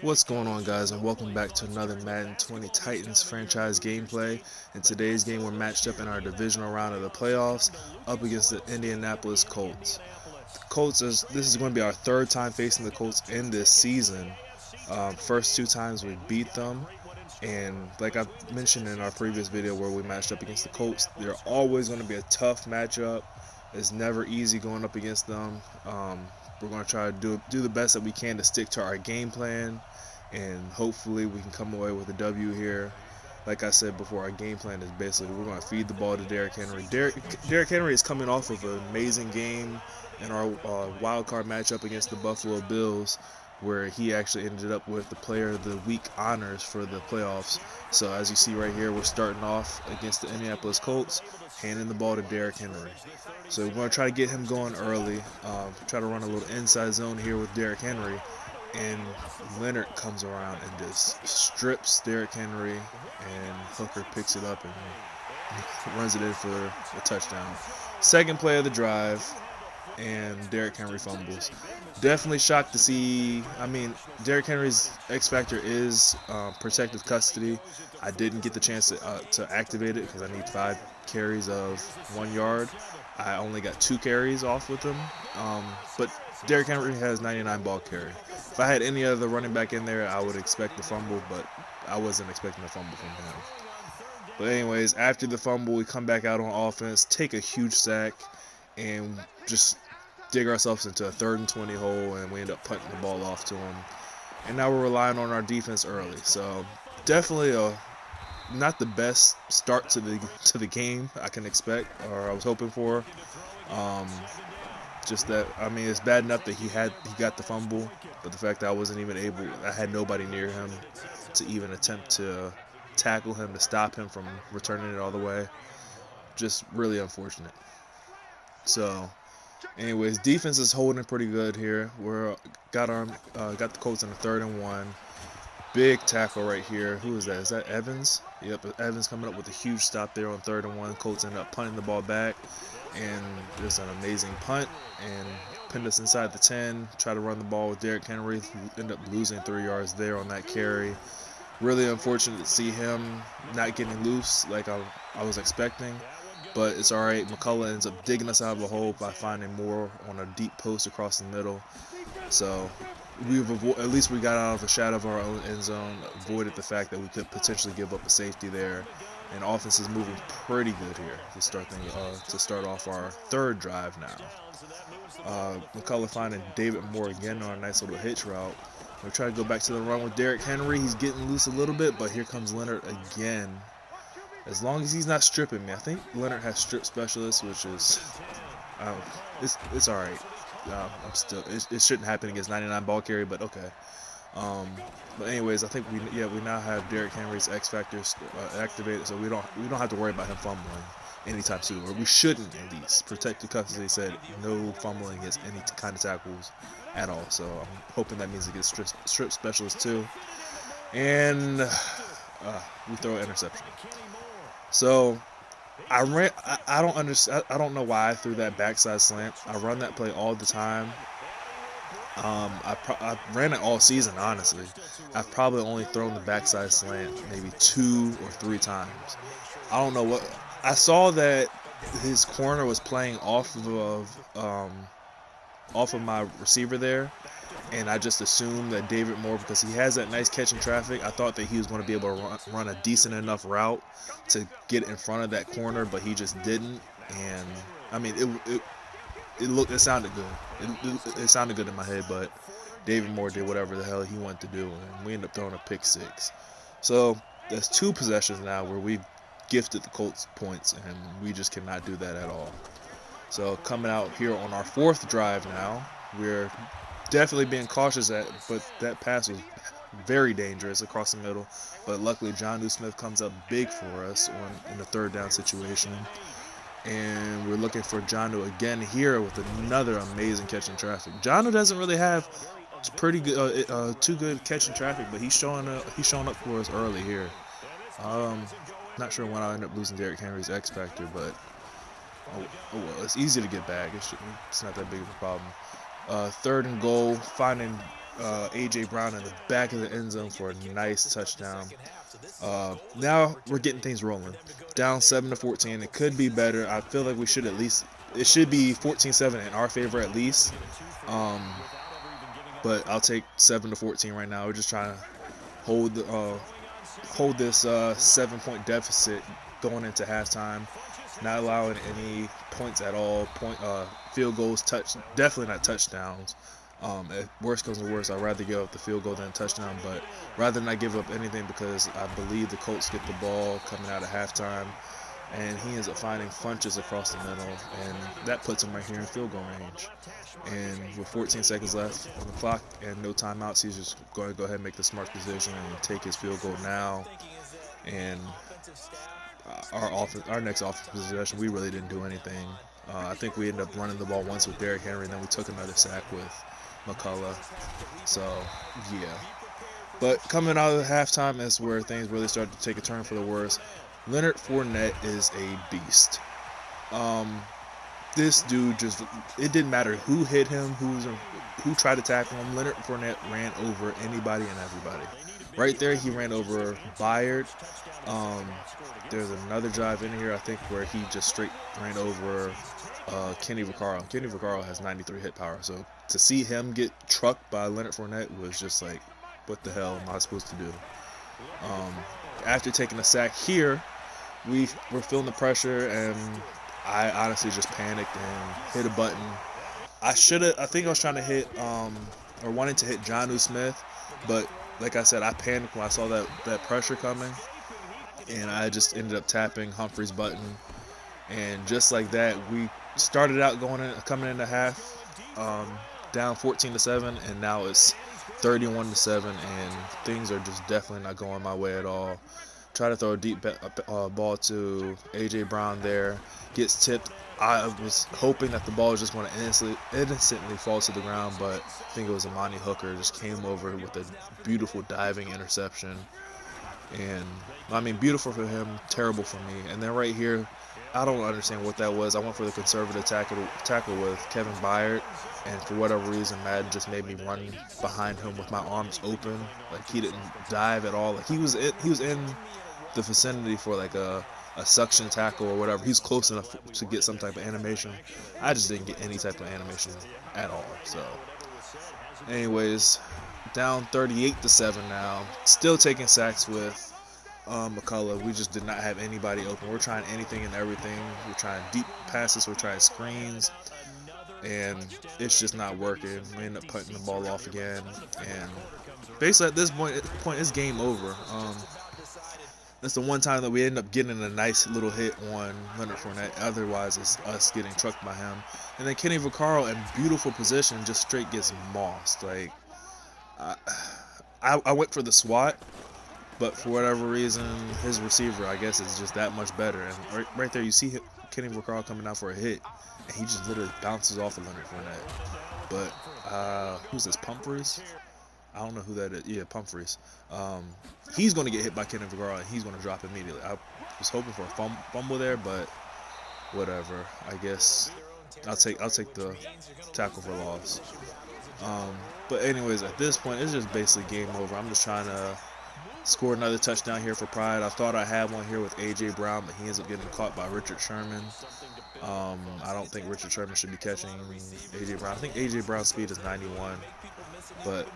What's going on, guys, and welcome back to another Madden 20 Titans franchise gameplay. In today's game, we're matched up in our divisional round of the playoffs up against the Indianapolis Colts. The Colts this is going to be our third time facing the Colts in this season. First two times we beat them, and like I mentioned in our previous video where we matched up against the Colts, they're always going to be a tough matchup. It's never easy going up against them. We're going to try to do the best that we can to stick to our game plan, and hopefully we can come away with a W here. Like I said before, our game plan is basically we're going to feed the ball to Derrick Henry. Derrick Henry is coming off of an amazing game in our wild card matchup against the Buffalo Bills, where he actually ended up with the Player of the Week honors for the playoffs. So as you see right here, we're starting off against the Indianapolis Colts, handing the ball to Derrick Henry. So we're going to try to get him going early, try to run a little inside zone here with Derrick Henry, and Leonard comes around and just strips Derrick Henry, and Hooker picks it up and runs it in for a touchdown. Second play of the drive, and Derrick Henry fumbles. Definitely shocked to see. Derrick Henry's X factor is protective custody. I didn't get the chance to activate it because I need 5 carries of 1 yard. I only got 2 carries off with him. But Derrick Henry has 99 ball carry. If I had any other running back in there, I would expect the fumble, but I wasn't expecting a fumble from him. But anyways, after the fumble, we come back out on offense, take a huge sack, and just dig ourselves into a 3rd and 20 hole, and we end up punting the ball off to him. And now we're relying on our defense early. So definitely not the best start to the game I can expect, or I was hoping for. Just that, it's bad enough that he got the fumble, but the fact that I had nobody near him to even attempt to tackle him, to stop him from returning it all the way, just really unfortunate. So anyways, defense is holding pretty good here. Got the Colts in the 3rd and 1. Big tackle right here. Who is that? Is that Evans? Yep, Evans coming up with a huge stop there on 3rd and 1. Colts end up punting the ball back, and there's an amazing punt, and pinned us inside the 10. Try to run the ball with Derrick Henry. End up losing 3 yards there on that carry. Really unfortunate to see him not getting loose like I was expecting. But it's all right. McCullough ends up digging us out of a hole by finding more on a deep post across the middle. So at least we got out of the shadow of our own end zone, avoided the fact that we could potentially give up a safety there. And offense is moving pretty good here to start off our 3rd drive now. McCullough finding David Moore again on a nice little hitch route. We're trying to go back to the run with Derrick Henry. He's getting loose a little bit, but here comes Leonard again. As long as he's not stripping me. I think Leonard has strip specialists, which is, it's all right. It shouldn't happen against 99 ball carry, but okay. But anyways, I think we now have Derrick Henry's X factors activated, so we don't have to worry about him fumbling anytime soon, or we shouldn't at least. Protected custody said no fumbling against any kind of tackles at all. So I'm hoping that means he gets strip specialist too, and we throw an interception. So I don't understand. I don't know why I threw that backside slant. I run that play all the time. I ran it all season, honestly. I've probably only thrown the backside slant maybe 2 or 3 times. I don't know what. I saw that his corner was playing off of my receiver there, and I just assumed that David Moore, because he has that nice catch in traffic, I thought that he was going to be able to run a decent enough route to get in front of that corner, but he just didn't. And it sounded good. It sounded good in my head, but David Moore did whatever the hell he wanted to do, and we ended up throwing a pick 6. So there's 2 possessions now where we've gifted the Colts points, and we just cannot do that at all. So coming out here on our 4th drive now, we're definitely being cautious but that pass was very dangerous across the middle. But luckily, Jonnu Smith comes up big for us in the 3rd down situation. And we're looking for Jonnu again here with another amazing catch in traffic. Jonnu doesn't really have pretty good, too good catch in traffic, but he's showing up for us early here. Not sure when I'll end up losing Derrick Henry's X factor, but oh well, it's easy to get back. It's not that big of a problem. 3rd and goal, finding A.J. Brown in the back of the end zone for a nice touchdown. Now we're getting things rolling. Down 7-14. It could be better. I feel like we should at least. It should be 14-7 in our favor at least. But I'll take 7-14 right now. We're just trying to hold this 7-point deficit going into halftime. Not allowing any points at all. Field goals, definitely not touchdowns. If worst comes to worst, I'd rather give up the field goal than a touchdown, but rather not give up anything because I believe the Colts get the ball coming out of halftime, and he ends up finding Funches across the middle, and that puts him right here in field goal range. And with 14 seconds left on the clock and no timeouts, he's just going to go ahead and make the smart decision and take his field goal now. And our next offensive possession, we really didn't do anything. I think we ended up running the ball once with Derrick Henry, and then we took another sack with McCullough. So, yeah. But coming out of halftime is where things really started to take a turn for the worse. Leonard Fournette is a beast. This dude it didn't matter who hit him, who tried to tackle him. Leonard Fournette ran over anybody and everybody. Right there, he ran over Byard. There's another drive in here, I think, where he just straight ran over Kenny Vaccaro. Kenny Vaccaro has 93 hit power, so to see him get trucked by Leonard Fournette was just like, what the hell am I supposed to do? After taking a sack here, we were feeling the pressure, and I honestly just panicked and hit a button. I think I was trying to hit, or wanted to hit Jonnu Smith, but like I said, I panicked when I saw that pressure coming, and I just ended up tapping Humphrey's button. And just like that, we started out coming into half, down 14-7, and now it's 31-7, and things are just definitely not going my way at all. Try to throw a deep ball to A.J. Brown there, gets tipped. I was hoping that the ball was just going to instantly fall to the ground, but I think it was Amani Hooker just came over with a beautiful diving interception. And, I mean, beautiful for him, terrible for me. And then right here, I don't understand what that was. I went for the conservative tackle with Kevin Byard, and for whatever reason, Madden just made me run behind him with my arms open. Like, he didn't dive at all. Like, he was in the vicinity for like a suction tackle or whatever. He's close enough to get some type of animation. I just didn't get any type of animation at all. So, anyways, down 38-7 now. Still taking sacks with McCullough. We just did not have anybody open. We're trying anything and everything. We're trying deep passes. We're trying screens. And it's just not working. We end up putting the ball off again. And basically at this point it's game over. That's the one time that we end up getting a nice little hit on Leonard Fournette. Otherwise, it's us getting trucked by him. And then Kenny Vaccaro in beautiful position just straight gets mossed. Like, I went for the swat, but for whatever reason, his receiver, I guess, is just that much better. And right there, you see Kenny Vaccaro coming out for a hit, and he just literally bounces off of Leonard Fournette. But who's this, Pumphrey? I don't know who that is. Yeah, Pumphrey. He's going to get hit by Kenny Vaccaro, and he's going to drop immediately. I was hoping for a fumble there, but whatever. I guess I'll take the tackle for loss. But anyways, at this point, it's just basically game over. I'm just trying to score another touchdown here for pride. I thought I had one here with A.J. Brown, but he ends up getting caught by Richard Sherman. I don't think Richard Sherman should be catching A.J. Brown. I think A.J. Brown's speed is 91, but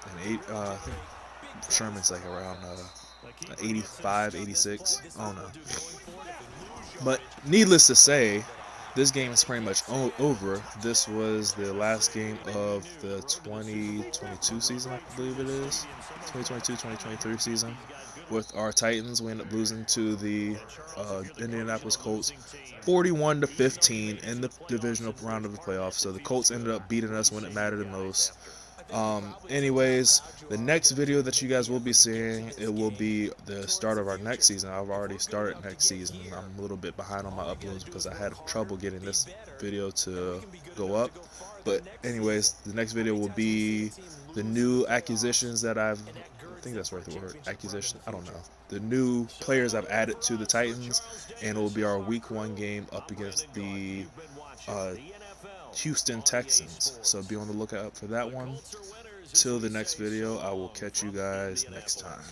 I think Sherman's like around 85, 86. I don't know. But needless to say, this game is pretty much over. This was the last game of the 2022 season, I believe it is. 2022-2023 season. With our Titans, we end up losing to the Indianapolis Colts 41-15 in the divisional round of the playoffs. So the Colts ended up beating us when it mattered the most. Anyways, the next video that you guys will be seeing, it will be the start of our next season. I've already started next season. I'm a little bit behind on my uploads because I had trouble getting this video to go up. But anyways, the next video will be the new acquisitions that I think that's right, the word acquisition. I don't know. The new players I've added to the Titans, and it will be our week 1 game up against the Houston Texans. So be on the lookout for that one. till the next video, I will catch you guys next time.